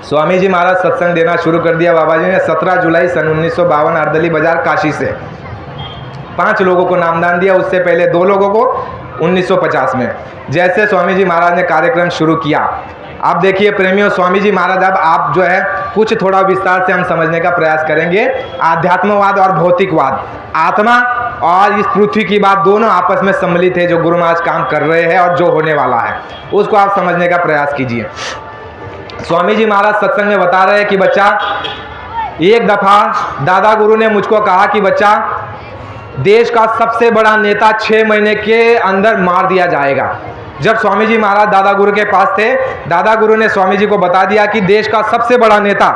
स्वामी जी महाराज सत्संग देना शुरू कर दिया बाबा जी ने 17 जुलाई सन 1952 अर्दली बाजार काशी से 5 लोगों को नामदान दिया। उससे पहले 2 लोगों को 1950 में। जैसे स्वामी जी महाराज ने कार्यक्रम शुरू किया, आप देखिए प्रेमियों, स्वामी जी महाराज अब आप जो है कुछ थोड़ा विस्तार से हम समझने का प्रयास करेंगे। आध्यात्मवाद और भौतिकवाद, आत्मा और इस पृथ्वी की बात दोनों आपस में सम्मिलित है। जो गुरु महाराज काम कर रहे हैं और जो होने वाला है उसको आप समझने का प्रयास कीजिए। स्वामी जी महाराज सत्संग में बता रहे हैं कि बच्चा, एक दफा दादा गुरु ने मुझको कहा कि बच्चा, देश का सबसे बड़ा नेता 6 महीने के अंदर मार दिया जाएगा। जब स्वामी जी महाराज दादा गुरु के पास थे, दादा गुरु ने स्वामी जी को बता दिया कि देश का सबसे बड़ा नेता,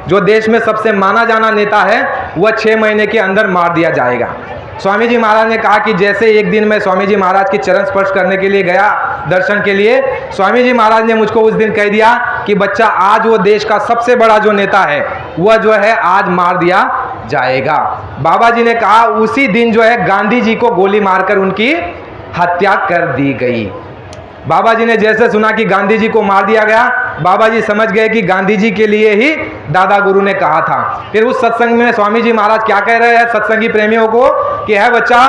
जो देश में सबसे माना जाना नेता है, वह 6 महीने के अंदर मार दिया जाएगा। स्वामी जी महाराज ने कहा कि जैसे एक दिन मैं स्वामी जी महाराज की चरण स्पर्श करने के लिए गया दर्शन के लिए, स्वामी जी महाराज ने मुझको उस दिन कह दिया कि बच्चा, आज वो देश का सबसे बड़ा जो नेता है वह जो है आज मार दिया जाएगा। बाबा जी ने कहा उसी दिन जो है गांधी जी को गोली मारकर उनकी हत्या कर दी गई। बाबा जी ने जैसे सुना कि गांधी जी को मार दिया गया, बाबा जी समझ गए कि गांधी जी के लिए ही दादा गुरु ने कहा था। फिर उस सत्संग में स्वामी जी महाराज क्या कह रहे हैं सत्संगी प्रेमियों को कि है बच्चा,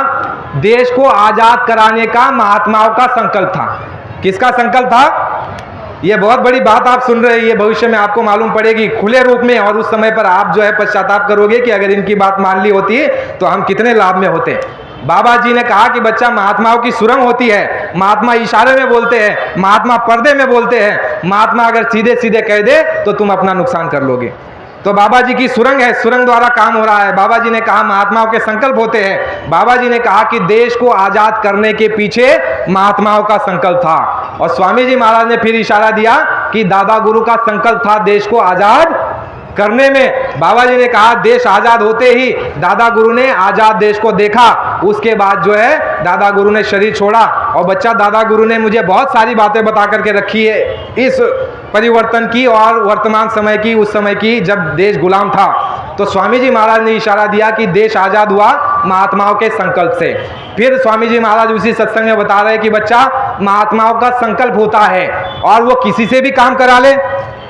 देश को आजाद कराने का महात्माओं का संकल्प था। किसका संकल्प था? ये बहुत बड़ी बात आप सुन रहे हैं, ये भविष्य में आपको मालूम पड़ेगी खुले रूप में, और उस समय पर आप जो है पश्चाताप करोगे कि अगर इनकी बात मान ली होती तो हम कितने लाभ में होते। बाबा जी ने कहा कि बच्चा, महात्माओं की सुरंग होती है, महात्मा इशारे में बोलते हैं, महात्मा पर्दे में बोलते हैं, महात्मा अगर सीधे सीधे कह दे तो तुम अपना नुकसान कर लोगे। तो बाबा जी की सुरंग है, सुरंग द्वारा काम हो रहा है। बाबा जी ने कहा महात्माओं के संकल्प होते हैं। बाबा जी ने कहा कि देश को आजाद करने के पीछे महात्माओं का संकल्प था। और स्वामी जी महाराज ने फिर इशारा दिया कि दादा गुरु का संकल्प था देश को आजाद करने में। बाबा जी ने कहा देश आजाद होते ही दादा गुरु ने आजाद देश को देखा, उसके बाद जो है दादा गुरु ने शरीर छोड़ा। और बच्चा, दादा गुरु ने मुझे बहुत सारी बातें बता करके रखी है इस परिवर्तन की और वर्तमान समय की, उस समय की जब देश गुलाम था। तो स्वामी जी महाराज ने इशारा दिया कि देश आजाद हुआ महात्माओं के संकल्प से। फिर स्वामी जी महाराज उसी सत्संग में बता रहे हैं कि बच्चा, महात्माओं का संकल्प होता है और वो किसी से भी काम करा ले,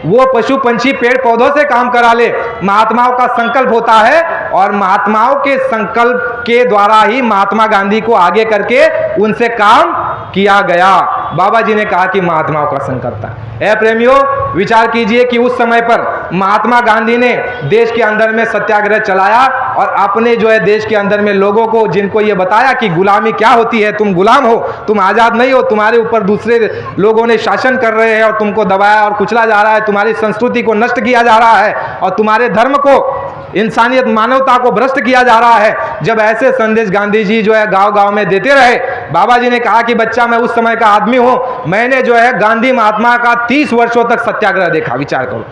वो पशु पंछी पेड़ पौधों से काम करा ले, महात्माओं का संकल्प होता है। और महात्माओं के संकल्प के द्वारा ही महात्मा गांधी को आगे करके उनसे काम किया गया। बाबा जी ने कहा कि महात्माओं का संकल्प था। ऐ प्रेमियों, विचार कीजिए कि उस समय पर महात्मा गांधी ने देश के अंदर में सत्याग्रह चलाया और अपने जो है देश के अंदर में लोगों को, जिनको ये बताया कि गुलामी क्या होती है, तुम गुलाम हो, तुम आजाद नहीं हो, तुम्हारे ऊपर दूसरे लोगों ने शासन कर रहे हैं और तुमको दबाया और कुचला जा रहा है, तुम्हारी संस्कृति को नष्ट किया जा रहा है और तुम्हारे धर्म को, इंसानियत मानवता को भ्रष्ट किया जा रहा है। जब ऐसे संदेश गांधी जी जो है गांव गांव में देते रहे, बाबा जी ने कहा कि बच्चा, मैं उस समय का आदमी हूं, मैंने जो है गांधी महात्मा का 30 वर्षों तक सत्याग्रह देखा। विचार करो,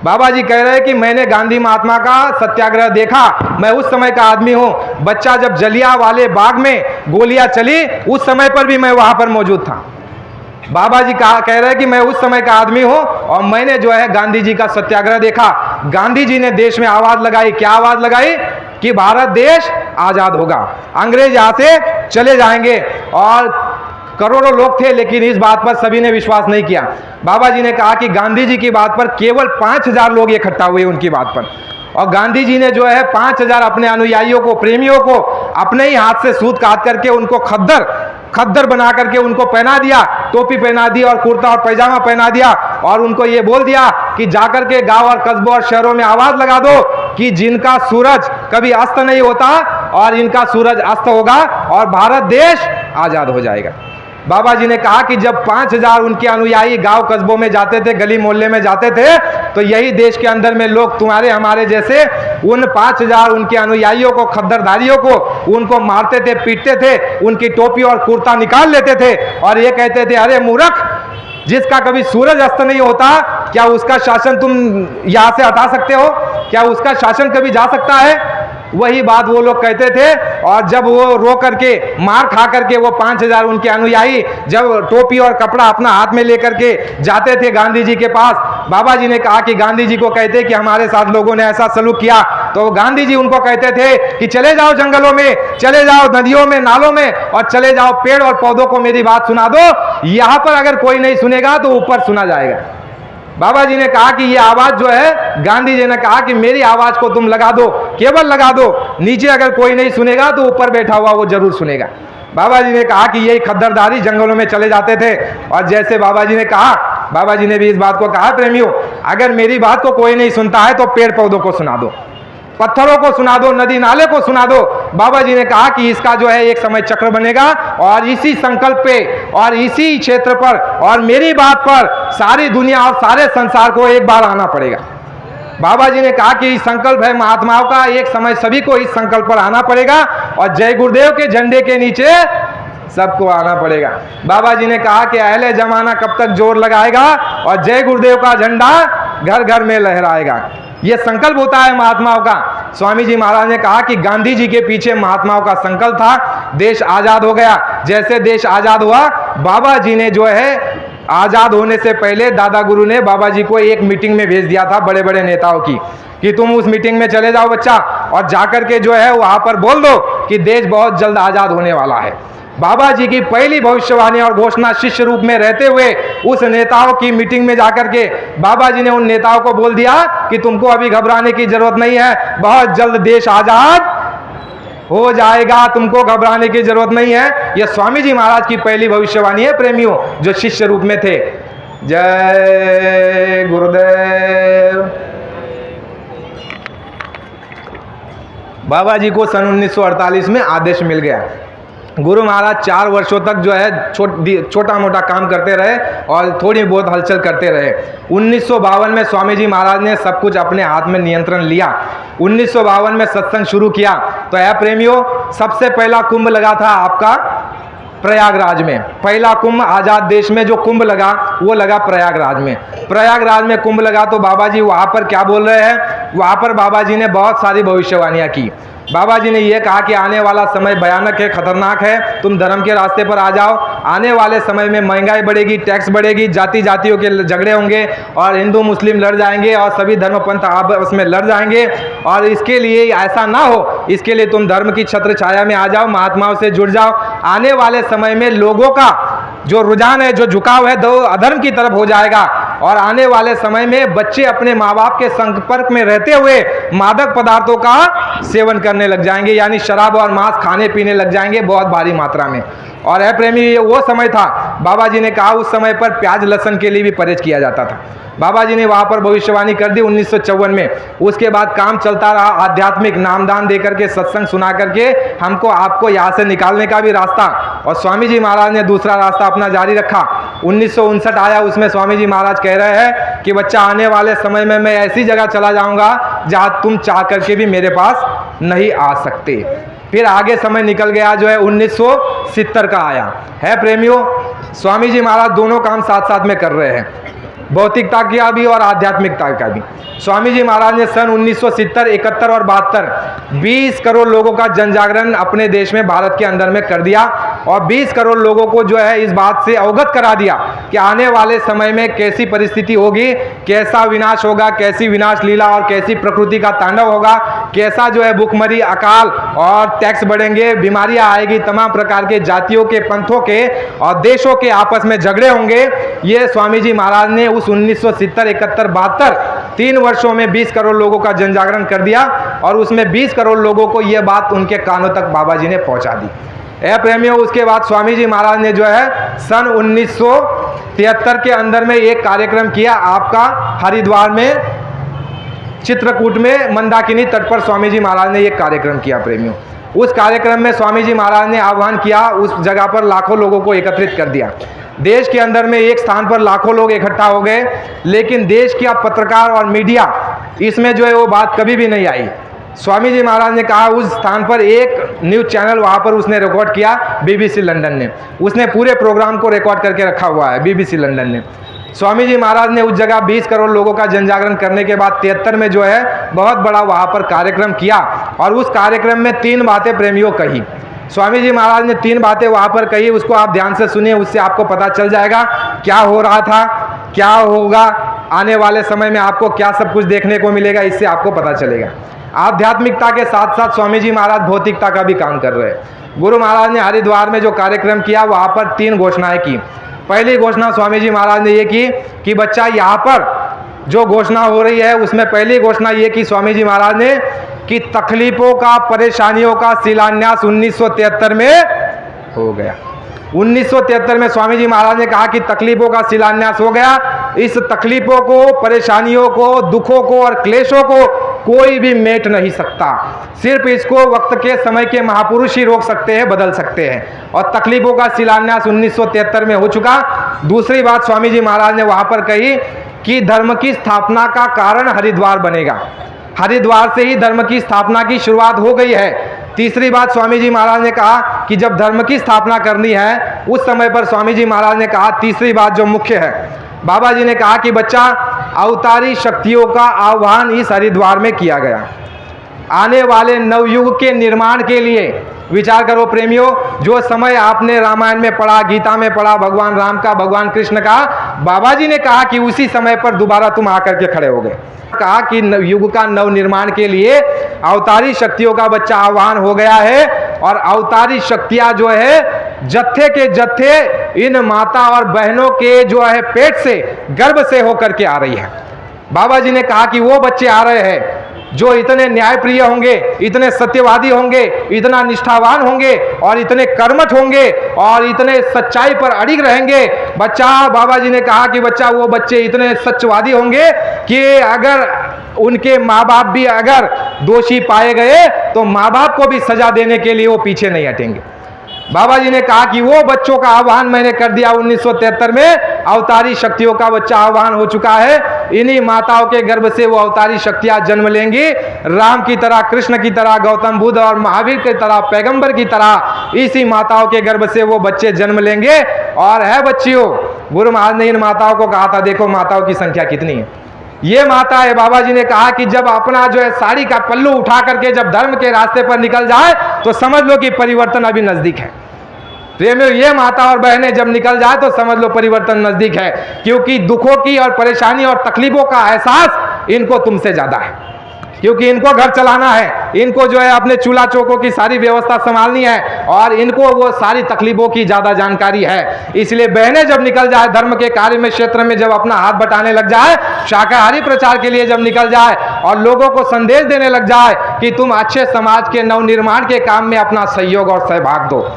बाबा जी कह रहे हैं कि मैंने गांधी महात्मा का सत्याग्रह देखा, मैं उस समय का आदमी हूं। बच्चा, जब जलियांवाले बाग में गोलियां चली उस समय पर भी मैं वहां पर मौजूद था। बाबा जी कह रहे हैं कि मैं उस समय का आदमी हूं और मैंने जो है गांधी जी का सत्याग्रह देखा। गांधी जी ने देश में आवाज लगाई, क्या आवाज लगाई? कि भारत देश आजाद होगा, अंग्रेज यहां से चले जाएंगे। और करोड़ों लोग थे, लेकिन इस बात पर सभी ने विश्वास नहीं किया। बाबा जी ने कहा कि गांधी जी की बात पर केवल 5000 लोग इकट्ठा हुए उनकी बात पर, और गांधी जी ने जो है 5000 अपने अनुयायियों को, प्रेमियों को अपने ही हाथ से सूत काट करके उनको खद्दर बना करके उनको पहना दिया, टोपी पहना दी और कुर्ता और पैजामा पहना दिया, और उनको ये बोल दिया कि जाकर के गांव और कस्बों और शहरों में आवाज लगा दो कि जिनका सूरज कभी अस्त नहीं होता और इनका सूरज अस्त होगा और भारत देश आजाद हो जाएगा। बाबा जी ने कहा कि जब 5000 उनके अनुयायी गांव कस्बों में जाते थे, गली मोहल्ले में जाते थे, तो यही देश के अंदर में लोग तुम्हारे हमारे जैसे उन 5000 उनके अनुयायियों को, खद्दरधारियों को, उनको मारते थे, पीटते थे, उनकी टोपी और कुर्ता निकाल लेते थे और ये कहते थे, अरे मूर्ख, जिसका कभी सूरज अस्त नहीं होता, क्या उसका शासन तुम यहां से हटा सकते हो? क्या उसका शासन कभी जा सकता है? वही बात वो लोग कहते थे। और जब वो रो करके, मार खा करके, वो 5000 उनके अनुयायी जब टोपी और कपड़ा अपना हाथ में लेकर के जाते थे गांधी जी के पास, बाबा जी ने कहा कि गांधी जी को कहते कि हमारे साथ लोगों ने ऐसा सलूक किया, तो गांधी जी उनको कहते थे कि चले जाओ जंगलों में, चले जाओ नदियों में, नालों में, और चले जाओ पेड़ और पौधों को मेरी बात सुना दो। यहां पर अगर कोई नहीं सुनेगा तो ऊपर सुना जाएगा। बाबा जी ने कहा कि ये आवाज़ जो है, गांधी जी ने कहा कि मेरी आवाज़ को तुम लगा दो, केवल लगा दो, नीचे अगर कोई नहीं सुनेगा तो ऊपर बैठा हुआ वो जरूर सुनेगा। बाबा जी ने कहा कि यही खद्दरदारी जंगलों में चले जाते थे, और जैसे बाबा जी ने कहा, बाबा जी ने भी इस बात को कहा, प्रेमियों अगर मेरी बात को कोई नहीं सुनता है तो पेड़ पौधों को सुना दो, पत्थरों को सुना दो, नदी नाले को सुना दो। बाबा जी ने कहा कि इसका जो है एक समय चक्र बनेगा, और इसी संकल्प पे और इसी क्षेत्र पर और मेरी बात पर सारी दुनिया और सारे संसार को एक बार आना पड़ेगा। बाबा जी ने कहा कि संकल्प है महात्माओं का, एक समय सभी को इस संकल्प पर आना पड़ेगा और जय गुरुदेव के झंडे के नीचे सबको आना पड़ेगा। बाबा जी ने कहा कि अहले जमाना कब तक जोर लगाएगा और जय गुरुदेव का झंडा घर घर में लहराएगा। यह संकल्प होता है महात्माओं का। स्वामी जी महाराज ने कहा कि गांधी जी के पीछे महात्माओं का संकल्प था, देश आजाद हो गया। जैसे देश आजाद हुआ, बाबा जी ने जो है आजाद होने से पहले दादा गुरु ने बाबा जी को एक मीटिंग में भेज दिया था बड़े बड़े नेताओं की, कि तुम उस मीटिंग में चले जाओ बच्चा, और जाकर के जो है वहां पर बोल दो कि देश बहुत जल्द आजाद होने वाला है। बाबा जी की पहली भविष्यवाणी और घोषणा शिष्य रूप में रहते हुए उस नेताओं की मीटिंग में जाकर के बाबा जी ने उन नेताओं को बोल दिया कि तुमको अभी घबराने की जरूरत नहीं है, बहुत जल्द देश आजाद हो जाएगा, तुमको घबराने की जरूरत नहीं है। यह स्वामी जी महाराज की पहली भविष्यवाणी है प्रेमियों, जो शिष्य रूप में थे। जय गुरुदेव। बाबा जी को सन 1948 में आदेश मिल गया। गुरु महाराज 4 वर्षों तक जो है छोटा मोटा काम करते रहे और थोड़ी बहुत हलचल करते रहे। 1952 में स्वामी जी महाराज ने सब कुछ अपने हाथ में नियंत्रण लिया। 1952 में सत्संग शुरू किया। तो है प्रेमियों, सबसे पहला कुंभ लगा था आपका प्रयागराज में। पहला कुंभ आज़ाद देश में जो कुंभ लगा वो लगा प्रयागराज में। प्रयागराज में कुंभ लगा तो बाबा जी वहाँ पर क्या बोल रहे हैं, वहाँ पर बाबा जी ने बहुत सारी भविष्यवाणियाँ की। बाबा जी ने यह कहा कि आने वाला समय भयानक है, खतरनाक है, तुम धर्म के रास्ते पर आ जाओ। आने वाले समय में महंगाई बढ़ेगी, टैक्स बढ़ेगी, जातियों के झगड़े होंगे और हिंदू मुस्लिम लड़ जाएंगे और सभी धर्म पंथ आपस में लड़ जाएंगे। और इसके लिए ऐसा ना हो, इसके लिए तुम धर्म की छत्र छाया में आ जाओ, महात्माओं से जुड़ जाओ। आने वाले समय में लोगों का जो रुझान है, जो झुकाव है, दो अधर्म की तरफ हो जाएगा। और आने वाले समय में बच्चे अपने माँ बाप के संपर्क में रहते हुए मादक पदार्थों का सेवन करने लग जाएंगे, यानी शराब और मांस खाने पीने लग जाएंगे बहुत भारी मात्रा में। और है प्रेमी, ये वो समय था, बाबा जी ने कहा उस समय पर प्याज लहसुन के लिए भी परहेज किया जाता था। बाबा जी ने वहाँ पर भविष्यवाणी कर दी 1954 में। उसके बाद काम चलता रहा, आध्यात्मिक नामदान दे करके, सत्संग सुना करके हमको आपको यहाँ से निकालने का भी रास्ता। और स्वामी जी महाराज ने दूसरा रास्ता अपना जारी रखा। 1959 आया, उसमें स्वामी जी महाराज कह रहे हैं कि बच्चा आने वाले समय में मैं ऐसी जगह चला जाऊँगा जहाँ तुम चाह करके भी मेरे पास नहीं आ सकते। फिर आगे समय निकल गया, जो है 1970 का आया है प्रेमियों। स्वामी जी महाराज दोनों काम साथ साथ में कर रहे हैं, भौतिकता का भी और आध्यात्मिकता का भी। स्वामी जी महाराज ने सन 1970, 71 और 72 20 करोड़ लोगों का जन जागरण अपने देश में, भारत के अंदर में कर दिया। और 20 करोड़ लोगों को जो है इस बात से अवगत करा दिया कि आने वाले समय में कैसी परिस्थिति होगी, कैसा विनाश होगा, कैसी विनाश लीला और कैसी प्रकृति का तांडव होगा, कैसा जो है भूखमरी, अकाल और टैक्स बढ़ेंगे, बीमारियां आएगी, तमाम प्रकार के जातियों के, पंथों के और देशों के आपस में झगड़े होंगे। ये स्वामी जी महाराज ने उस 1970, 71, 72 3 वर्षों में 20 करोड़ लोगों का जन जागरण कर दिया। और उसमें 20 करोड़ लोगों को यह बात उनके कानों तक बाबा जी ने पहुंचा दी। ए प्रेमियों, उसके बाद स्वामी जी महाराज ने जो है सन 1973 के अंदर में एक कार्यक्रम किया आपका हरिद्वार में, चित्रकूट में, मंदाकिनी तट पर स्वामी जी महाराज ने एक कार्यक्रम किया प्रेमियों। उस कार्यक्रम में स्वामी जी महाराज ने आह्वान किया, उस जगह पर लाखों लोगों को एकत्रित कर दिया। देश के अंदर में एक स्थान पर लाखों लोग इकट्ठा हो गए, लेकिन देश के पत्रकार और मीडिया इसमें जो है वो बात कभी भी नहीं आई। स्वामी जी महाराज ने कहा उस स्थान पर एक न्यूज़ चैनल वहाँ पर उसने रिकॉर्ड किया, BBC लंदन ने, उसने पूरे प्रोग्राम को रिकॉर्ड करके रखा हुआ है BBC लंदन ने। स्वामी जी महाराज ने उस जगह 20 करोड़ लोगों का जन जागरण करने के बाद 73 में जो है बहुत बड़ा वहाँ पर कार्यक्रम किया। और उस कार्यक्रम में 3 बातें प्रेमियों कही। स्वामी जी महाराज ने 3 बातें वहाँ पर कही, उसको आप ध्यान से सुनिए, उससे आपको पता चल जाएगा क्या हो रहा था, क्या होगा आने वाले समय में, आपको क्या सब कुछ देखने को मिलेगा, इससे आपको पता चलेगा। आध्यात्मिकता के साथ साथ स्वामी जी महाराज भौतिकता का भी काम कर रहे हैं। गुरु महाराज ने हरिद्वार में जो कार्यक्रम किया वहाँ पर 3 घोषणाएं की। पहली घोषणा स्वामी जी महाराज ने ये की कि बच्चा यहाँ पर जो घोषणा हो रही है उसमें पहली घोषणा ये की स्वामी जी महाराज ने कि तकलीफों का, परेशानियों का शिलान्यास 1973 में हो गया। 1973 में स्वामी जी महाराज ने कहा कि तकलीफों का शिलान्यास हो गया। इस तकलीफों को, परेशानियों को, दुखों को और क्लेशों को कोई भी मेट नहीं सकता। सिर्फ इसको वक्त के समय के महापुरुष ही रोक सकते हैं, बदल सकते हैं। और तकलीफों का शिलान्यास 1973 में हो चुका। दूसरी बात स्वामी जी महाराज ने वहां पर कही कि धर्म की स्थापना का कारण हरिद्वार बनेगा। हरिद्वार से ही धर्म की स्थापना की शुरुआत हो गई है। तीसरी बात स्वामी जी महाराज ने कहा कि जब धर्म की स्थापना करनी है उस समय पर स्वामी जी महाराज ने कहा, तीसरी बात जो मुख्य है, बाबा जी ने कहा कि बच्चा, अवतारी शक्तियों का आह्वान इस हरिद्वार में किया गया। आने वाले नवयुग के निर्माण के लिए विचार करो प्रेमियों, जो समय आपने रामायण में पढ़ा, गीता में पढ़ा, भगवान राम का, भगवान कृष्ण का, बाबा जी ने कहा कि उसी समय पर दोबारा तुम आकर के खड़े हो गए। कहा कि युग का नव निर्माण के लिए अवतारी शक्तियों का बच्चा आह्वान हो गया है। और अवतारी शक्तियां जो है जत्थे के जत्थे इन माता और बहनों के जो है पेट से, गर्भ से होकर के आ रही है। बाबा जी ने कहा कि वो बच्चे आ रहे हैं जो इतने न्यायप्रिय होंगे, इतने सत्यवादी होंगे, इतना निष्ठावान होंगे और इतने कर्मठ होंगे और इतने सच्चाई पर अड़िग रहेंगे। बच्चा, बाबा जी ने कहा कि बच्चा, वो बच्चे इतने सत्यवादी होंगे कि अगर उनके माँ बाप भी अगर दोषी पाए गए तो माँ बाप को भी सजा देने के लिए वो पीछे नहीं हटेंगे। बाबा जी ने कहा कि वो बच्चों का आह्वान मैंने कर दिया 1973 में। अवतारी शक्तियों का बच्चा आह्वान हो चुका है। इन्हीं माताओं के गर्भ से वो अवतारी शक्तियां जन्म लेंगी। राम की तरह, कृष्ण की तरह, गौतम बुद्ध और महावीर की तरह, पैगंबर की तरह इसी माताओं के गर्भ से वो बच्चे जन्म लेंगे। और है बच्चियों, गुरु महाराज ने इन माताओं को कहा था, देखो माताओं की संख्या कितनी है। ये माता है, बाबा जी ने कहा कि जब अपना जो है साड़ी का पल्लू उठा करके जब धर्म के रास्ते पर निकल जाए तो समझ लो कि परिवर्तन अभी नजदीक है। प्रेमियों, ये माता और बहनें जब निकल जाए तो समझ लो परिवर्तन नजदीक है, क्योंकि दुखों की और परेशानी और तकलीफों का एहसास इनको तुमसे ज्यादा है। क्योंकि इनको घर चलाना है, इनको जो है अपने चूल्हा चौकों की सारी व्यवस्था संभालनी है और इनको वो सारी तकलीफों की ज्यादा जानकारी है। इसलिए बहनें जब निकल जाए, धर्म के कार्य में, क्षेत्र में जब अपना हाथ बटाने लग जाए, शाकाहारी प्रचार के लिए जब निकल जाए और लोगों को संदेश देने लग जाए कि तुम अच्छे समाज के नवनिर्माण के काम में अपना सहयोग और सहभाग दो।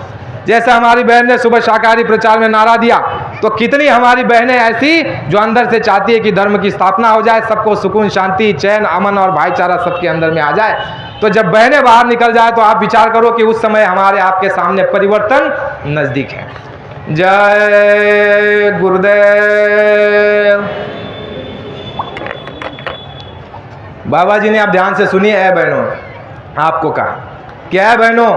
जैसे हमारी बहन ने सुबह शाकाहारी प्रचार में नारा दिया, तो कितनी हमारी बहनें ऐसी जो अंदर से चाहती है कि धर्म की स्थापना हो जाए, सबको सुकून, शांति, चैन, अमन और भाईचारा सबके अंदर में आ जाए। तो जब बहनें बाहर निकल जाए तो आप विचार करो कि उस समय हमारे आपके सामने परिवर्तन नजदीक है। जय गुरुदेव। बाबा जी ने आप ध्यान से सुनिए। है बहनों, आपको कहा क्या है बहनों,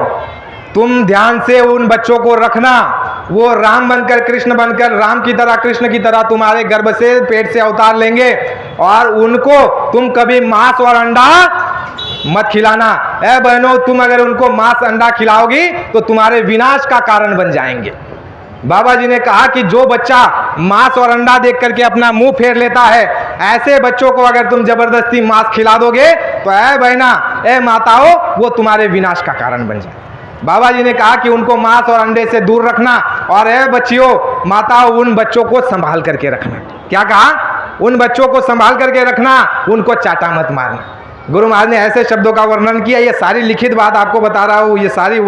तुम ध्यान से उन बच्चों को रखना, वो राम बनकर, कृष्ण बनकर, राम की तरह, कृष्ण की तरह तुम्हारे गर्भ से, पेट से अवतार लेंगे। और उनको तुम कभी मांस और अंडा मत खिलाना। ऐ बहनों, तुम अगर उनको मांस अंडा खिलाओगी तो तुम्हारे विनाश का कारण बन जाएंगे। बाबा जी ने कहा कि जो बच्चा मांस और अंडा देख करके अपना मुंह फेर लेता है, ऐसे बच्चों को अगर तुम जबरदस्ती मांस खिला दोगे तो ऐ बहना, ऐ माताओं, वो तुम्हारे विनाश का कारण बन जाए। बाबा जी ने कहा कि उनको मांस और अंडे से दूर रखना। और ऐ बच्चियों, माताओं, उन बच्चों को संभाल करके रखना। क्या कहा? उन बच्चों को संभाल करके रखना, उनको चाटा मत मारना। गुरु महाराज ने ऐसे शब्दों का वर्णन किया। ये सारी लिखित बात आपको बता रहा हूँ, ये सारी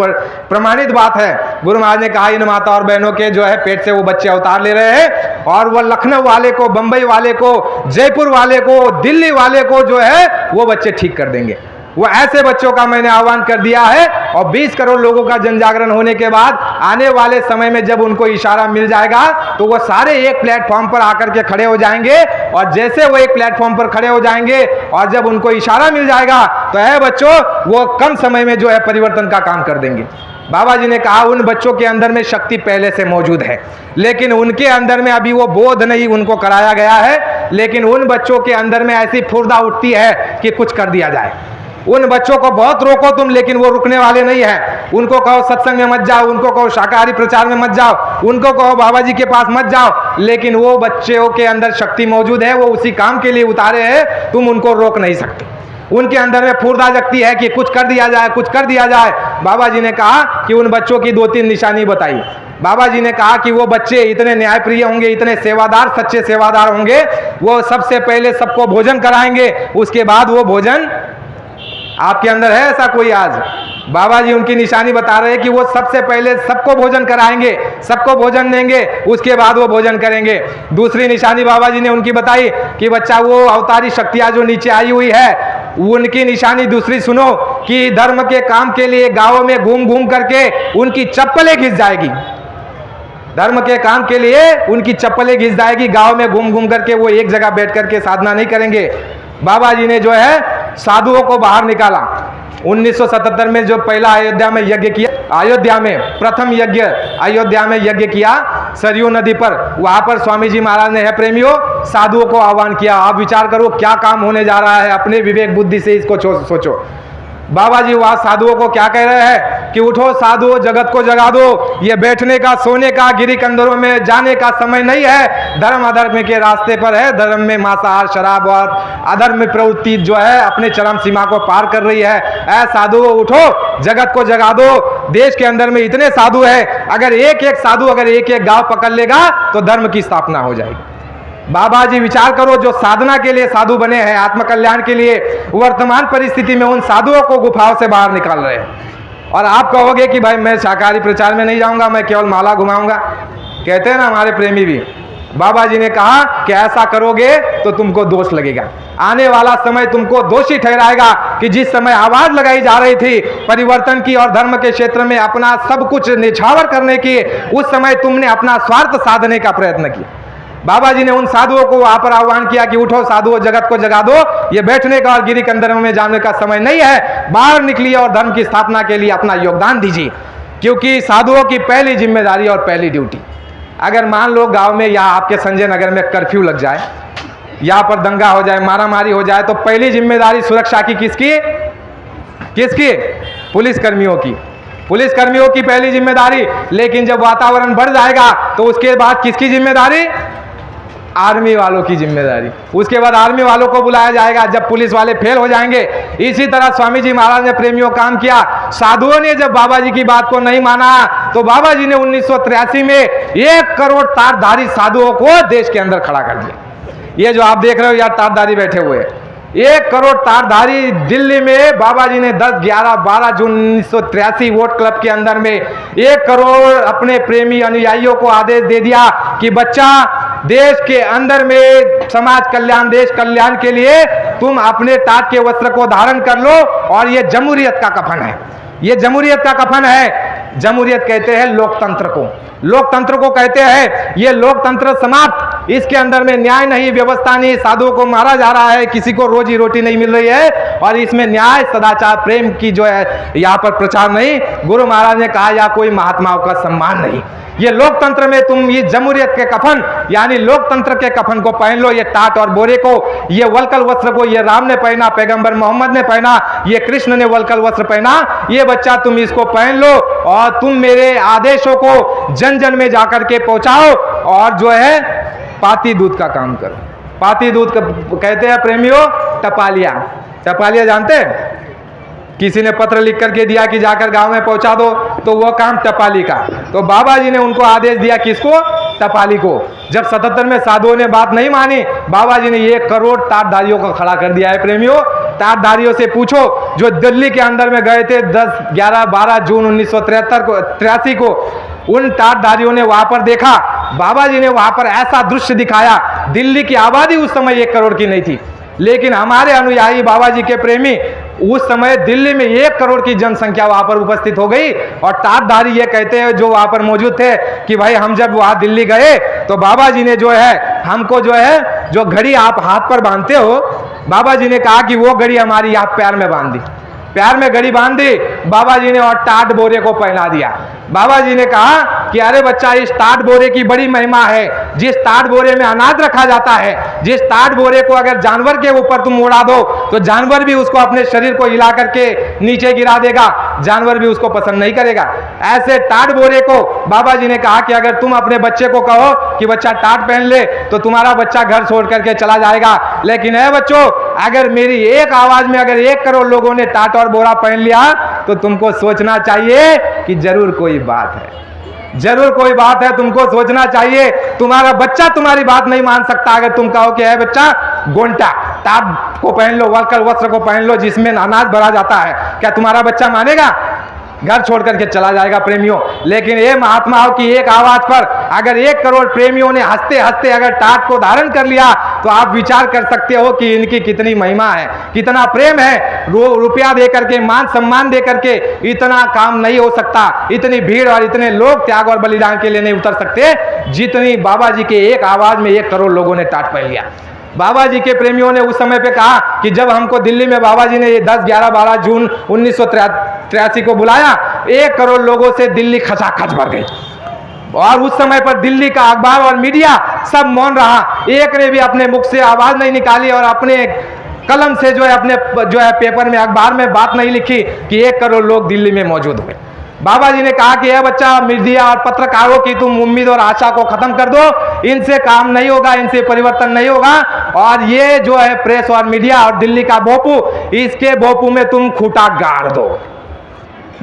प्रमाणित बात है। गुरु महाराज ने कहा इन माता और बहनों के जो है पेट से वो बच्चे अवतार ले रहे हैं और वो लखनऊ वाले को, बंबई वाले को, जयपुर वाले को, दिल्ली वाले को जो है वो बच्चे ठीक कर देंगे। वो ऐसे बच्चों का मैंने आह्वान कर दिया है। और 20 करोड़ लोगों का जन जागरण होने के बाद आने वाले समय में जब उनको इशारा मिल जाएगा तो वो सारे एक प्लेटफॉर्म पर आकर के खड़े हो जाएंगे। और जैसे वो एक प्लेटफॉर्म पर खड़े हो जाएंगे और जब उनको इशारा मिल जाएगा तो है बच्चों, वो कम समय में जो है परिवर्तन का काम कर देंगे। बाबा जी ने कहा उन बच्चों के अंदर में शक्ति पहले से मौजूद है, लेकिन उनके अंदर में अभी वो बोध नहीं उनको कराया गया है। लेकिन उन बच्चों के अंदर में ऐसी फुर्दा उठती है कि कुछ कर दिया जाए। उन बच्चों को बहुत रोको तुम, लेकिन वो रुकने वाले नहीं हैं। उनको कहो सत्संग में मत जाओ, उनको कहो शाकाहारी प्रचार में मत जाओ, उनको कहो बाबा जी के पास मत जाओ, लेकिन वो बच्चों के अंदर शक्ति मौजूद है, वो उसी काम के लिए उतारे हैं, तुम उनको रोक नहीं सकते। उनके अंदर में फुर्दा जगती है कि कुछ कर दिया जाए, कुछ कर दिया जाए। बाबा जी ने कहा कि उन बच्चों की 2-3 निशानी बताई। बाबा जी ने कहा कि वो बच्चे इतने न्यायप्रिय होंगे, इतने सेवादार, सच्चे सेवादार होंगे, वो सबसे पहले सबको भोजन कराएंगे, उसके बाद वो भोजन। आपके अंदर है ऐसा कोई आज? बाबा जी उनकी निशानी बता रहे हैं कि वो सबसे पहले सबको भोजन कराएंगे, सबको भोजन देंगे, उसके बाद वो भोजन करेंगे। दूसरी निशानी बाबा जी ने उनकी बताई कि बच्चा वो अवतारी शक्तियाँ जो नीचे आई हुई है, उनकी निशानी दूसरी सुनो कि धर्म के काम के लिए गाँवों में घूम घूम करके उनकी चप्पलें घिस जाएगी। धर्म के काम के लिए उनकी चप्पलें घिस जाएगी, गाँव में घूम घूम करके वो एक जगह बैठ करके साधना नहीं करेंगे। बाबा जी ने जो है साधुओं को बाहर निकाला। 1977 में जो पहला अयोध्या में यज्ञ किया, अयोध्या में प्रथम यज्ञ अयोध्या में यज्ञ किया सरयू नदी पर, वहां पर स्वामी जी महाराज ने, है प्रेमियों, साधुओं को आह्वान किया। आप विचार करो क्या काम होने जा रहा है, अपने विवेक बुद्धि से इसको सोचो। बाबा जी वहां साधुओं को क्या कह रहे हैं कि उठो साधुओं, जगत को जगा दो, ये बैठने का, सोने का, गिरी कंदरों में जाने का समय नहीं है। धर्म अधर्म के रास्ते पर है, धर्म में मांसाहार, शराब और अधर्म में प्रवृत्ति जो है अपने चरम सीमा को पार कर रही है। ऐ साधुओं उठो, जगत को जगा दो। देश के अंदर में इतने साधु है, अगर एक एक साधु अगर एक एक गांव पकड़ लेगा तो धर्म की स्थापना हो जाएगी। बाबा जी विचार करो, जो साधना के लिए साधु बने हैं, आत्मकल्याण के लिए, वर्तमान परिस्थिति में उन साधुओं को गुफाओं से बाहर निकाल रहे हैं। और आप कहोगे कि भाई मैं शाकाहारी प्रचार में नहीं जाऊंगा, मैं केवल माला घुमाऊंगा। कहते हैं ना हमारे प्रेमी भी, बाबा जी ने कहा कि ऐसा करोगे तो तुमको दोष लगेगा, आने वाला समय तुमको दोषी ठहराएगा कि जिस समय आवाज लगाई जा रही थी परिवर्तन की और धर्म के क्षेत्र में अपना सब कुछ निछावर करने की, उस समय तुमने अपना स्वार्थ साधने का प्रयत्न किया। बाबा जी ने उन साधुओं को वहां पर आह्वान किया कि उठो साधुओं, जगत को जगा दो, ये बैठने का और गिरी कंदरों में जाने का समय नहीं है, बाहर निकलिए और धर्म की स्थापना के लिए अपना योगदान दीजिए। क्योंकि साधुओं की पहली जिम्मेदारी और पहली ड्यूटी, अगर मान लो गांव में या आपके संजय नगर में कर्फ्यू लग जाए, यहाँ पर दंगा हो जाए, मारामारी हो जाए, तो पहली जिम्मेदारी सुरक्षा की किसकी? पुलिसकर्मियों की। पुलिसकर्मियों की पहली जिम्मेदारी। लेकिन जब वातावरण बढ़ जाएगा तो उसके बाद किसकी जिम्मेदारी? आर्मी वालों की जिम्मेदारी। उसके बाद आर्मी वालों को बुलाया जाएगा जब पुलिस वाले फेल हो जाएंगे। इसी तरह स्वामी जी महाराज ने प्रेमियों काम किया। साधुओं ने जब बाबा जी की बात को नहीं माना तो बाबा जी ने 1983 में 1 करोड़ तारधारी साधुओं को देश के अंदर खड़ा कर दिया। ये जो आप देख रहे हो यार, तारधारी बैठे हुए, 1 करोड़ तारधारी दिल्ली में बाबा जी ने 10, 11, 12 जून 1983 वोट क्लब के अंदर में 1 करोड़ अपने प्रेमी अनुयायियों को आदेश दे दिया कि बच्चा, देश के अंदर में समाज कल्याण, देश कल्याण के लिए तुम अपने टाट के वस्त्र को धारण कर लो। और ये जमहूरियत का कफन है, ये जमहूरियत का कफन है। जमहूरियत कहते हैं लोकतंत्र को, लोकतंत्र को कहते हैं। ये लोकतंत्र समाप्त, इसके अंदर में न्याय नहीं, व्यवस्था नहीं, साधुओं को मारा जा रहा है, किसी को रोजी रोटी नहीं मिल रही है, और इसमें न्याय, सदाचार, प्रेम की जो है यहाँ पर प्रचार नहीं। गुरु महाराज ने कहा या कोई महात्माओं का सम्मान नहीं। ये लोकतंत्र में तुम ये जमहूरियत के कफन यानी लोकतंत्र के कफन को पहन लो, ये टाट और बोरे को, ये वलकल वस्त्र को ये राम ने पहना, पैगंबर मोहम्मद ने पहना, ये कृष्ण ने वलकल वस्त्र पहना। ये बच्चा तुम इसको पहन लो और तुम मेरे आदेशों को जन जन में जाकर के पहुंचाओ और जो है पाती दूध का काम करो। पाती दूध कहते हैं प्रेमियों टपालिया। टपालिया जानते हैं? किसी ने पत्र लिख करके दिया कि जाकर गांव में पहुंचा दो, तो वो काम टपाली का। तो बाबा जी ने उनको आदेश दिया, किसको? टपाली को। जब 77 में साधुओं ने बात नहीं मानी, बाबा जी ने 1 करोड़ तारधारियों को खड़ा कर दिया है प्रेमियों। तारधारियों से पूछो जो दिल्ली के अंदर में गए थे 10, 11, 12 जून 1983 को, उन तारधारियों ने वहां पर देखा, बाबा जी ने वहां पर ऐसा दृश्य दिखाया। दिल्ली की आबादी उस समय 1 करोड़ की नहीं थी, लेकिन हमारे अनुयायी बाबा जी के प्रेमी, उस समय दिल्ली में 1 करोड़ की जनसंख्या वहां पर उपस्थित हो गई। और तारधारी ये कहते हैं जो वहां पर मौजूद थे कि भाई हम जब वहां दिल्ली गए तो बाबा जी ने जो है हमको जो है जो घड़ी आप हाथ पर बांधते हो, बाबा जी ने कहा कि वो घड़ी हमारी आप पैर में बांध दी। पैर में घड़ी बांध दी बाबा जी ने और टाट बोरे को पहना दिया। बाबा जी ने कहा कि अरे बच्चा, इस टाट बोरे की बड़ी महिमा है। जिस टाट बोरे में अनाज रखा जाता है, जिस टाट बोरे को अगर जानवर के ऊपर तुम उड़ा दो तो जानवर भी उसको अपने शरीर को हिला करके नीचे गिरा देगा, जानवर भी उसको पसंद नहीं करेगा। ऐसे टाट बोरे को बाबा जी ने कहा कि अगर तुम अपने बच्चे को कहो कि बच्चा टाट पहन ले तो तुम्हारा बच्चा घर छोड़ करके चला जाएगा। लेकिन है बच्चों, अगर मेरी एक आवाज में अगर 1 करोड़ लोगों ने टाट और बोरा पहन लिया तो तुमको सोचना चाहिए कि जरूर कोई बात है। जरूर कोई बात है, तुमको सोचना चाहिए। तुम्हारा बच्चा तुम्हारी बात नहीं मान सकता अगर तुम कहो कि है बच्चा गोंटा टाप को पहन लो, वर्कर वस्त्र को पहन लो जिसमें अनाज भरा जाता है, क्या तुम्हारा बच्चा मानेगा? घर छोड़ करके चला जाएगा प्रेमियों। लेकिन ये महात्माओं की एक आवाज पर अगर 1 करोड़ प्रेमियों ने हंसते हंसते अगर टाट को धारण कर लिया तो आप विचार कर सकते हो कि इनकी कितनी महिमा है, कितना प्रेम है। रुपया दे करके, मान सम्मान दे करके इतना काम नहीं हो सकता, इतनी भीड़ और इतने लोग त्याग और बलिदान के लिए नहीं उतर सकते जितनी बाबा जी के एक आवाज में 1 करोड़ लोगों ने टाट पहन लिया। बाबा जी के प्रेमियों ने उस समय पे कहा कि जब हमको दिल्ली में बाबा जी ने ये 10, 11, 12 जून 1983 को बुलाया, 1 करोड़ लोगों से दिल्ली खचाखच भर गई और उस समय पर दिल्ली का अखबार और मीडिया सब मौन रहा। एक ने भी अपने मुख से आवाज नहीं निकाली और अपने कलम से जो है अपने पेपर में, अखबार में बात नहीं लिखी कि 1 करोड़ लोग दिल्ली में मौजूद हुए। बाबा जी ने कहा कि यह बच्चा मीडिया और पत्रकारों की तुम उम्मीद और आशा को खत्म कर दो, इनसे काम नहीं होगा, इनसे परिवर्तन नहीं होगा। और ये जो है प्रेस और मीडिया और दिल्ली का भोपू, इसके भोपू में तुम खूंटा गाड़ दो।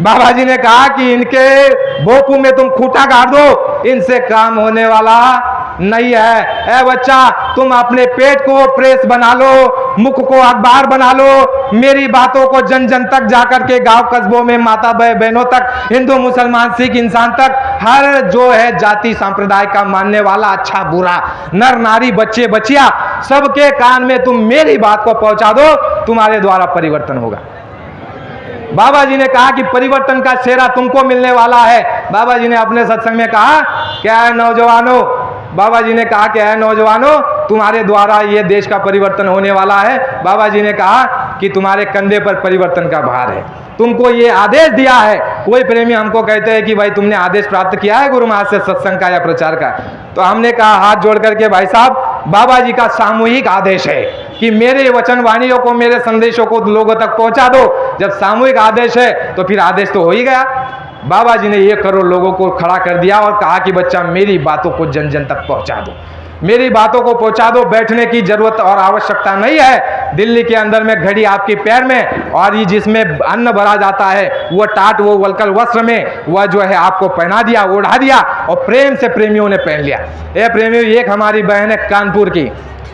बाबा जी ने कहा कि इनके भोपू में तुम खूंटा गाड़ दो, इनसे काम होने वाला नहीं है। ए बच्चा, तुम अपने पेट को प्रेस बना लो, मुख को अखबार बना लो, मेरी बातों को जन जन तक जाकर के, गांव कस्बों में माता बहनों तक, हिंदू मुसलमान सिख इंसान तक, हर जो है जाति संप्रदाय का मानने वाला, अच्छा बुरा, नर नारी बच्चे बच्चियां, सबके कान में तुम मेरी बात को पहुंचा दो, तुम्हारे द्वारा परिवर्तन होगा। बाबा जी ने कहा कि परिवर्तन का सेहरा तुमको मिलने वाला है। बाबा जी ने अपने सत्संग में कहा, क्या है नौजवानों, बाबा जी ने कहा कि है नौजवानों, तुम्हारे द्वारा ये देश का परिवर्तन होने वाला है। बाबा जी ने कहा कि तुम्हारे कंधे पर परिवर्तन का भार है, तुमको ये आदेश दिया है। कोई प्रेमी हमको कहते हैं कि भाई तुमने आदेश प्राप्त किया है गुरु महाराज से सत्संग का या प्रचार का? तो हमने कहा हाथ जोड़ करके, भाई साहब, बाबा जी का सामूहिक आदेश है कि मेरे वचन वाणियों को, मेरे संदेशों को लोगों तक पहुंचा दो। जब सामूहिक आदेश है तो फिर आदेश तो हो ही गया। बाबा जी ने 1 करोड़ लोगों को खड़ा कर दिया और कहा कि बच्चा मेरी बातों को जन जन तक पहुंचा दो, मेरी बातों को पहुंचा दो। बैठने की जरूरत और आवश्यकता नहीं है। दिल्ली के अंदर में घड़ी आपके पैर में, और ये जिसमें अन्न भरा जाता है वो टाट, वो वलकल वस्त्र में वह जो है आपको पहना दिया, ओढ़ा दिया और प्रेम से प्रेमियों ने पहन लिया। ये प्रेमियों, एक हमारी बहन है कानपुर की,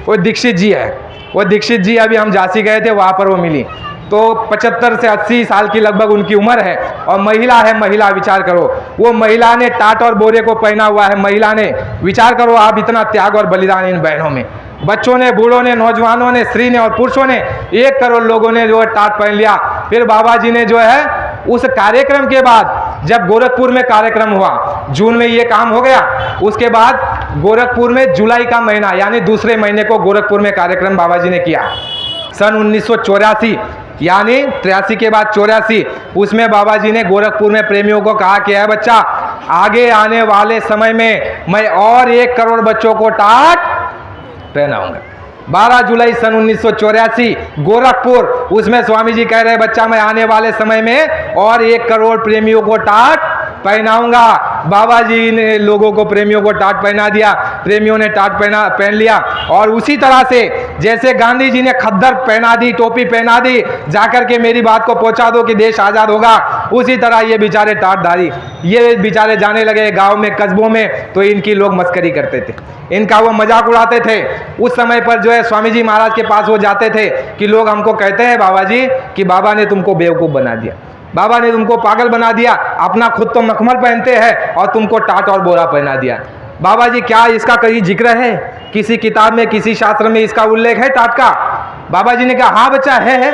वो दीक्षित जी है। वो दीक्षित जी अभी हम झांसी गए थे, वहाँ पर वो मिली। तो 75 से 80 साल की लगभग उनकी उम्र है और महिला है। महिला, विचार करो, वो महिला ने टाट और बोरे को पहना हुआ है। महिला ने, विचार करो आप, इतना त्याग और बलिदान इन बहनों में। बच्चों ने, बूढ़ों ने, नौजवानों ने, स्त्री ने और पुरुषों ने, 1 करोड़ लोगों ने जो है टाट पहन लिया। फिर बाबा जी ने जो है उस कार्यक्रम के बाद, जब गोरखपुर में कार्यक्रम हुआ, जून में ये काम हो गया, उसके बाद गोरखपुर में जुलाई का महीना यानी दूसरे महीने को गोरखपुर में कार्यक्रम बाबा जी ने किया। सन 1984 यानी 83 के बाद 84, उसमें बाबा जी ने गोरखपुर में प्रेमियों को कहा कि है बच्चा, आगे आने वाले समय में मैं और 1 करोड़ बच्चों को टाट पहनाऊंगा। 12 जुलाई सन 1984 गोरखपुर, उसमें स्वामी जी कह रहे बच्चा मैं आने वाले समय में और 1 करोड़ प्रेमियों को टाट पहनाऊंगा। बाबा जी ने लोगों को, प्रेमियों को टाट पहना दिया, प्रेमियों ने टाट पहन लिया। और उसी तरह से जैसे गांधी जी ने खद्दर पहना दी, टोपी पहना दी, जाकर के मेरी बात को पहुंचा दो कि देश आज़ाद होगा, उसी तरह ये बेचारे टाटधारी, ये बेचारे जाने लगे गांव में, कस्बों में, तो इनकी लोग मस्करी करते थे, इनका वो मजाक उड़ाते थे। उस समय पर जो है स्वामी जी महाराज के पास वो जाते थे कि लोग हमको कहते हैं बाबा जी कि बाबा ने तुमको बेवकूफ़ बना दिया, बाबा ने तुमको पागल बना दिया, अपना खुद तो मखमल पहनते हैं और तुमको टाट और बोरा पहना दिया। बाबा जी, क्या इसका कहीं जिक्र है किसी किताब में, किसी शास्त्र में इसका उल्लेख है टाट का? बाबा जी ने कहा हाँ बच्चा है।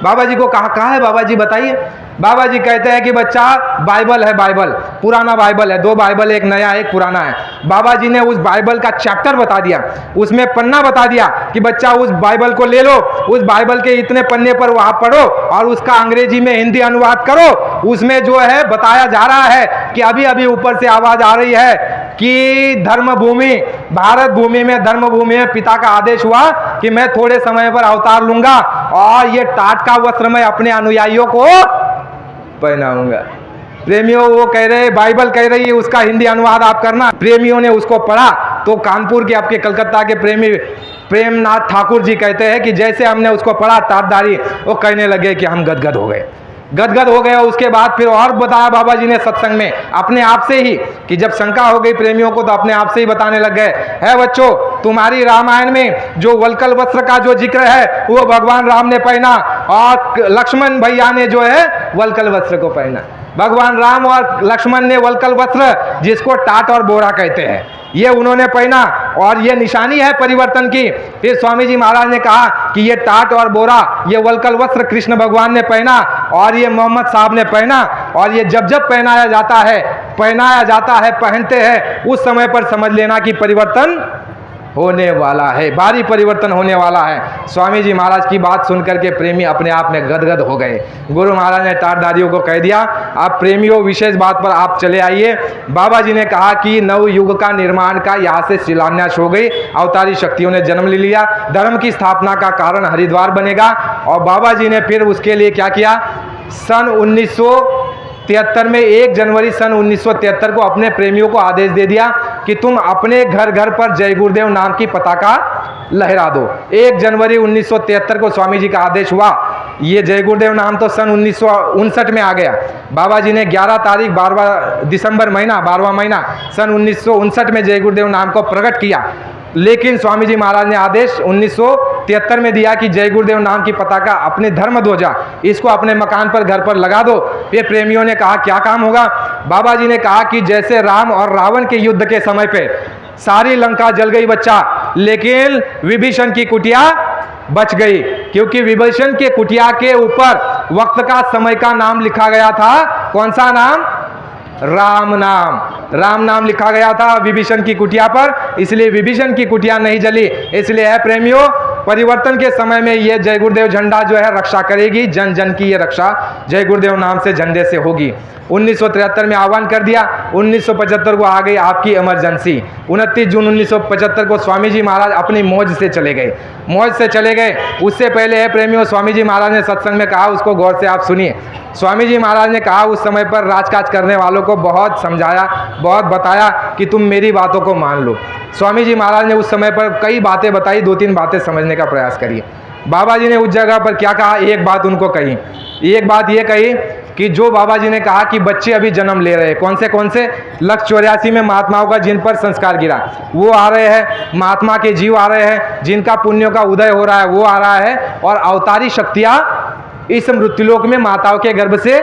बाबा जी को कहा है बाबा जी बताइए। बाबा जी कहते हैं कि बच्चा बाइबल है, बाइबल, पुराना बाइबल है, 2 बाइबल, एक नया एक पुराना है। बाबा जी ने उस बाइबल का चैप्टर बता दिया, उसमें पन्ना बता दिया कि बच्चा उस बाइबल को ले लो, उस बाइबल के इतने पन्ने पर वहाँ पढ़ो और उसका अंग्रेजी में हिंदी अनुवाद करो। उसमें जो है बताया जा रहा है कि अभी अभी ऊपर से आवाज आ रही है कि धर्मभूमि, भारत भूमि में, धर्मभूमि में पिता का आदेश हुआ कि मैं थोड़े समय पर अवतार लूंगा और ये टाट का वस्त्र मैं अपने अनुयायियों को पहनाऊंगा। प्रेमियों, वो कह रहे, बाइबल कह रही है उसका हिंदी अनुवाद आप करना। प्रेमियों ने उसको पढ़ा तो कानपुर के, आपके कलकत्ता के प्रेमी प्रेमनाथ ठाकुर जी कहते हैं कि जैसे हमने उसको पढ़ा टाटधारी, वो कहने लगे कि हम गदगद हो गए। गदगद हो गए। उसके बाद फिर और बताया बाबा जी ने सत्संग में अपने आप से ही, कि जब शंका हो गई प्रेमियों को तो अपने आप से ही बताने लग गए, है बच्चों, तुम्हारी रामायण में जो वलकल वस्त्र का जो जिक्र है वो भगवान राम ने पहना और लक्ष्मण भैया ने जो है वलकल वस्त्र को पहना। भगवान राम और लक्ष्मण ने वलकल वस्त्र, जिसको टाट और बोरा कहते हैं, ये उन्होंने पहना और ये निशानी है परिवर्तन की। फिर स्वामी जी महाराज ने कहा कि ये टाट और बोरा, ये वलकल वस्त्र कृष्ण भगवान ने पहना और ये मोहम्मद साहब ने पहना, और ये जब जब पहनाया जाता है, पहनते हैं, उस समय पर समझ लेना कि परिवर्तन होने वाला है, भारी परिवर्तन होने वाला है। स्वामी जी महाराज की बात सुनकर के प्रेमी अपने आप में गदगद हो गए। गुरु महाराज ने टाटधारियों को कह दिया, आप प्रेमियों विशेष बात पर आप चले आइए। बाबा जी ने कहा कि नव युग का निर्माण का यहाँ से शिलान्यास हो गई, अवतारी शक्तियों ने जन्म ले लिया, धर्म की स्थापना का कारण हरिद्वार बनेगा। और बाबा जी ने फिर उसके लिए क्या किया, सन 1973 में 1 जनवरी सन 1973 को अपने प्रेमियों को आदेश दे दिया कि तुम अपने घर घर पर जय गुरुदेव नाम की पताका लहरा दो। 1 जनवरी 1973 को स्वामी जी का आदेश हुआ। ये जय गुरुदेव नाम तो सन 1959 में आ गया। बाबा जी ने 11 तारीख 12वां महीना सन 1959 में जय गुरुदेव नाम को प्रकट किया। लेकिन स्वामी जी महाराज ने आदेश 1973 में दिया कि जय गुरुदेव नाम की पताका अपने धर्म ध्वजा, इसको अपने मकान पर, घर पर लगा दो। फिर प्रेमियों ने कहा क्या काम होगा। बाबा जी ने कहा कि जैसे राम और रावण के युद्ध के समय पे सारी लंका जल गई बच्चा, लेकिन विभीषण की कुटिया बच गई, क्योंकि विभीषण के कुटिया के ऊपर वक्त का, समय का नाम लिखा गया था। कौन सा नाम? राम नाम लिखा गया था विभीषण की कुटिया पर, इसलिए विभीषण की कुटिया नहीं जली। इसलिए है प्रेमियों, परिवर्तन के समय में ये जय गुरुदेव झंडा जो है रक्षा करेगी, जन जन की ये रक्षा जय गुरुदेव नाम से झंडे से होगी। 1973 में आह्वान कर दिया, 1975 को आ गई आपकी इमरजेंसी। 29 जून 1975 को स्वामी जी महाराज अपनी मौज से चले गए। उससे पहले है प्रेमियों, स्वामी जी महाराज ने सत्संग में कहा, उसको गौर से आप सुनिए। स्वामी जी महाराज ने कहा, उस समय पर राजकाज करने वालों को बहुत समझाया, बहुत बताया कि तुम मेरी बातों को मान लो। स्वामी जी महाराज ने उस समय पर कई बातें बताई, 2-3 बातें समझने का प्रयास करिए। बाबा जी ने उस जगह पर क्या कहा, एक बात उनको कही। एक बात ये कही कि जो बाबा जी ने कहा कि बच्चे अभी जन्म ले रहे हैं, कौन से 184 में महात्माओं का जिन पर संस्कार गिरा वो आ रहे हैं, महात्मा के जीव आ रहे हैं, जिनका पुण्यों का उदय हो रहा है वो आ रहा है, और अवतारी शक्तियाँ इस मृत्युलोक में माताओं के गर्भ से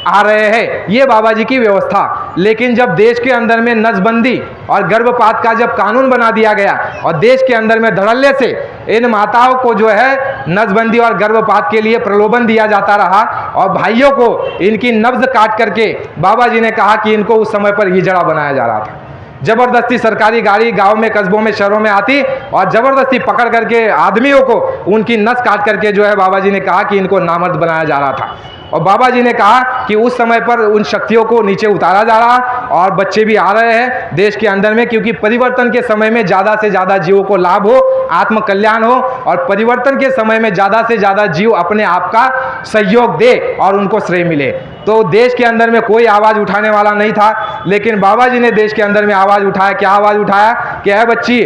आ रहे हैं। ये बाबा जी की व्यवस्था। लेकिन जब देश के अंदर में नसबंदी और गर्भपात का जब कानून बना दिया गया और देश के अंदर में धड़ल्ले से इन माताओं को जो है नसबंदी और गर्भपात के लिए प्रलोभन दिया जाता रहा, और भाइयों को इनकी नब्ज काट करके बाबा जी ने कहा कि इनको उस समय पर हिजड़ा बनाया जा रहा था। जबरदस्ती सरकारी गाड़ी गांव में, कस्बों में, शहरों में आती और जबरदस्ती पकड़ करके आदमियों को उनकी नस काट करके जो है बाबा जी ने कहा कि इनको नामर्द बनाया जा रहा था। और बाबा जी ने कहा कि उस समय पर उन शक्तियों को नीचे उतारा जा रहा, और बच्चे भी आ रहे हैं देश के अंदर में, क्योंकि परिवर्तन के समय में ज़्यादा से ज़्यादा जीवों को लाभ हो, आत्म कल्याण हो, और परिवर्तन के समय में ज़्यादा से ज़्यादा जीव अपने आप का सहयोग दे और उनको श्रेय मिले। तो देश के अंदर में कोई आवाज़ उठाने वाला नहीं था, लेकिन बाबा जी ने देश के अंदर में आवाज़ उठाया। क्या आवाज़ उठाया कि है बच्ची,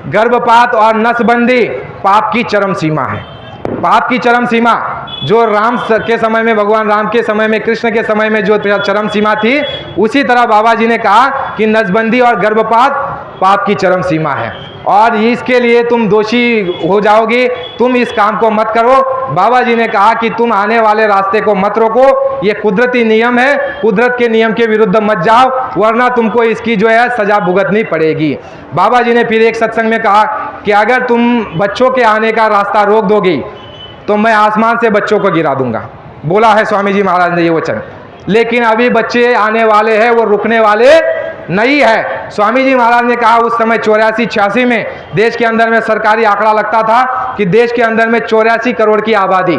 गर्भपात और नसबंदी पाप की चरम सीमा है। पाप की चरम सीमा जो राम के समय में, भगवान राम के समय में, कृष्ण के समय में जो चरम सीमा थी, उसी तरह बाबा जी ने कहा कि नसबंदी और गर्भपात पाप की चरम सीमा है, और इसके लिए तुम दोषी हो जाओगे, तुम इस काम को मत करो। बाबा जी ने कहा कि तुम आने वाले रास्ते को मत रोको, ये कुदरती नियम है, कुदरत के नियम के विरुद्ध मत जाओ, वरना तुमको इसकी जो है सजा भुगतनी पड़ेगी। बाबा जी ने फिर एक सत्संग में कहा कि अगर तुम बच्चों के आने का रास्ता रोक दोगी तो मैं आसमान से बच्चों को गिरा दूंगा, बोला है स्वामी जी महाराज ने ये वचन। लेकिन अभी बच्चे आने वाले हैं, वो रुकने वाले नहीं है। स्वामी जी महाराज ने कहा उस समय 84-86 में देश के अंदर में सरकारी आंकड़ा लगता था कि देश के अंदर में 84 करोड़ की आबादी।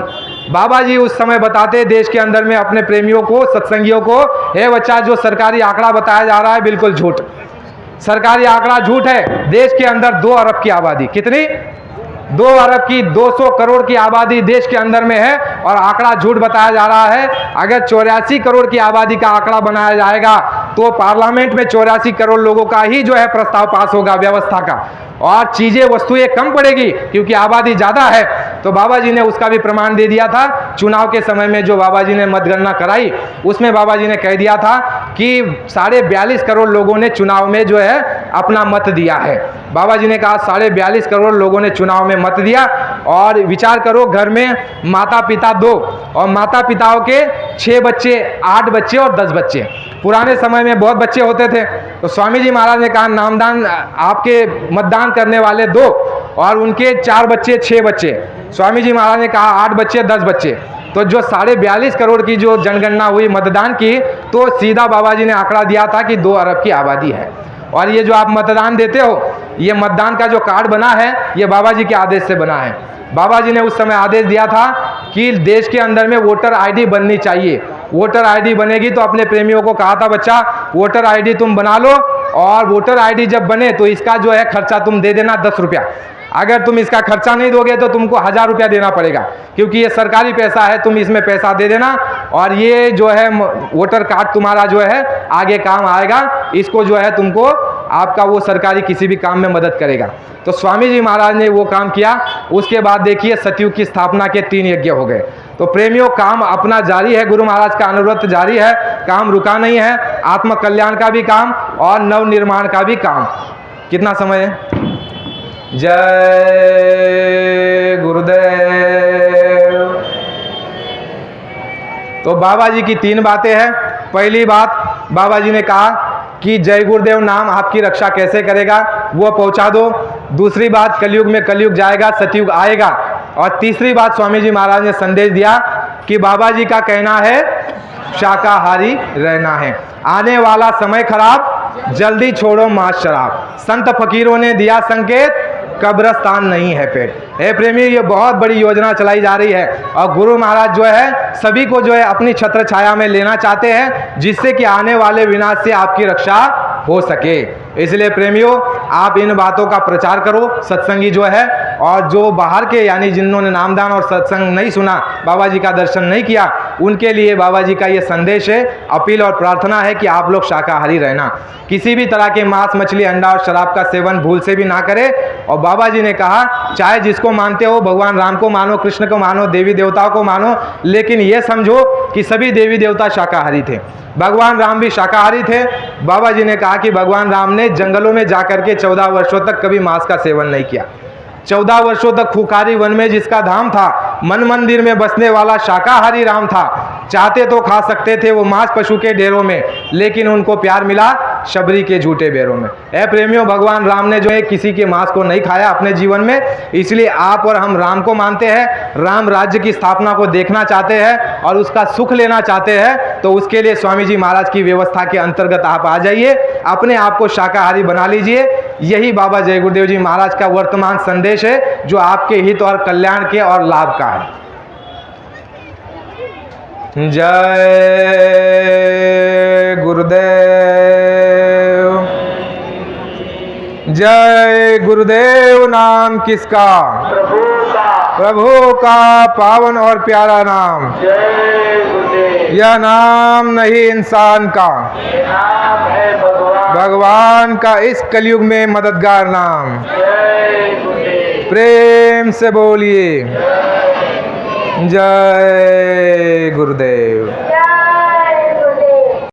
बाबा जी उस समय बताते देश के अंदर में अपने प्रेमियों को, सत्संगियों को, हे बच्चा, जो सरकारी आंकड़ा बताया जा रहा है बिल्कुल झूठ, सरकारी आंकड़ा झूठ है। देश के अंदर 2 अरब की आबादी, कितनी? 2 अरब की 200 करोड़ की आबादी देश के अंदर में है, और आंकड़ा झूठ बताया जा रहा है। अगर 84 करोड़ की आबादी का आंकड़ा बनाया जाएगा तो पार्लियामेंट में 84 करोड़ लोगों का ही जो है प्रस्ताव पास होगा व्यवस्था का, और चीज़ें वस्तुएं कम पड़ेगी क्योंकि आबादी ज़्यादा है। तो बाबा जी ने उसका भी प्रमाण दे दिया था। चुनाव के समय में जो बाबा जी ने मतगणना कराई उसमें बाबा जी ने कह दिया था कि 42.5 करोड़ लोगों ने चुनाव में जो है अपना मत दिया है। बाबा जी ने कहा 42.5 करोड़ लोगों ने चुनाव में मत दिया। और विचार करो, घर में माता पिता 2 और माता पिताओं के 6 बच्चे, 8 बच्चे और 10 बच्चे। पुराने समय में बहुत बच्चे होते थे, तो स्वामी जी महाराज ने कहा नामदान आपके मतदान करने वाले 2 और उनके 4 बच्चे, 6 बच्चे। स्वामी जी महाराज ने कहा 8 बच्चे, 10 बच्चे। तो जो 42.5 करोड़ की जो जनगणना हुई मतदान की, तो सीधा बाबा जी ने आंकड़ा दिया था कि 2 अरब की आबादी है। और ये जो आप मतदान देते हो, ये मतदान का जो कार्ड बना है, ये बाबा जी के आदेश से बना है। बाबा जी ने उस समय आदेश दिया था कि देश के अंदर में वोटर आईडी बननी चाहिए। वोटर आईडी बनेगी तो अपने प्रेमियों को कहा था, बच्चा वोटर आईडी तुम बना लो, और वोटर आईडी जब बने तो इसका जो है खर्चा तुम दे देना 10 रुपया। अगर तुम इसका खर्चा नहीं दोगे तो तुमको 1000 रुपया देना पड़ेगा, क्योंकि ये सरकारी पैसा है, तुम इसमें पैसा दे देना और ये जो है वोटर कार्ड तुम्हारा जो है आगे काम आएगा। इसको जो है तुमको आपका वो सरकारी किसी भी काम में मदद करेगा। तो स्वामी जी महाराज ने वो काम किया। उसके बाद देखिए सतयुग की स्थापना के 3 यज्ञ हो गए। तो प्रेमियों, काम अपना जारी है, गुरु महाराज का अनुव्रत जारी है, काम रुका नहीं है। आत्म कल्याण का भी काम और नव निर्माण का भी काम। कितना समय है? जय गुरुदेव। तो बाबा जी की 3 बातें हैं। पहली बात, बाबा जी ने कहा कि जय गुरुदेव नाम आपकी रक्षा कैसे करेगा, वो पहुंचा दो। दूसरी बात, कलयुग में कलयुग जाएगा, सतयुग आएगा। और तीसरी बात, स्वामी जी महाराज ने संदेश दिया कि बाबा जी का कहना है शाकाहारी रहना है। आने वाला समय खराब, जल्दी छोड़ो मांस शराब। संत फकीरों ने दिया संकेत, कब्रस्तान नहीं है पेट। हे प्रेमी, ये बहुत बड़ी योजना चलाई जा रही है और गुरु महाराज जो है सभी को जो है अपनी छत्र छाया में लेना चाहते हैं, जिससे कि आने वाले विनाश से आपकी रक्षा हो सके। इसलिए प्रेमियों, आप इन बातों का प्रचार करो। सत्संगी जो है और जो बाहर के, यानी जिन्होंने नामदान और सत्संग नहीं सुना, बाबा जी का दर्शन नहीं किया, उनके लिए बाबा जी का ये संदेश है, अपील और प्रार्थना है कि आप लोग शाकाहारी रहना। किसी भी तरह के मांस, मछली, अंडा और शराब का सेवन भूल से भी ना करें। और बाबा जी ने कहा, चाहे जिसको मानते हो, भगवान राम को मानो, कृष्ण को मानो, देवी देवताओं को मानो, लेकिन ये समझो कि सभी देवी देवता शाकाहारी थे। भगवान राम भी शाकाहारी थे। बाबा जी ने कहा कि भगवान राम ने जंगलों में जाकर के 14 वर्षों तक कभी मांस का सेवन नहीं किया। 14 वर्षों तक खुखारी वन में जिसका धाम था, मन मंदिर में बसने वाला शाकाहारी राम था। चाहते तो खा सकते थे वो मांस पशु के ढेरों में, लेकिन उनको प्यार मिला शबरी के झूठे बेरों में। ऐ प्रेमियों, भगवान राम ने जो है किसी के मांस को नहीं खाया अपने जीवन में। इसलिए आप और हम राम को मानते हैं, राम राज्य की स्थापना को देखना चाहते हैं और उसका सुख लेना चाहते हैं। तो उसके लिए स्वामी जी महाराज की व्यवस्था के अंतर्गत आप आ जाइए, अपने आप को शाकाहारी बना लीजिए। यही बाबा जय गुरुदेव जी महाराज का वर्तमान संदेश है, जो आपके हित और कल्याण के और लाभ का है। जय गुरुदेव। जय गुरुदेव नाम किसका? प्रभु का पावन और प्यारा नाम। जय गुरुदेव। यह नाम नहीं इंसान का, ये नाम है भगवान का इस कलयुग में मददगार नाम। जय गुरुदेव। प्रेम से बोलिए जय गुरुदेव।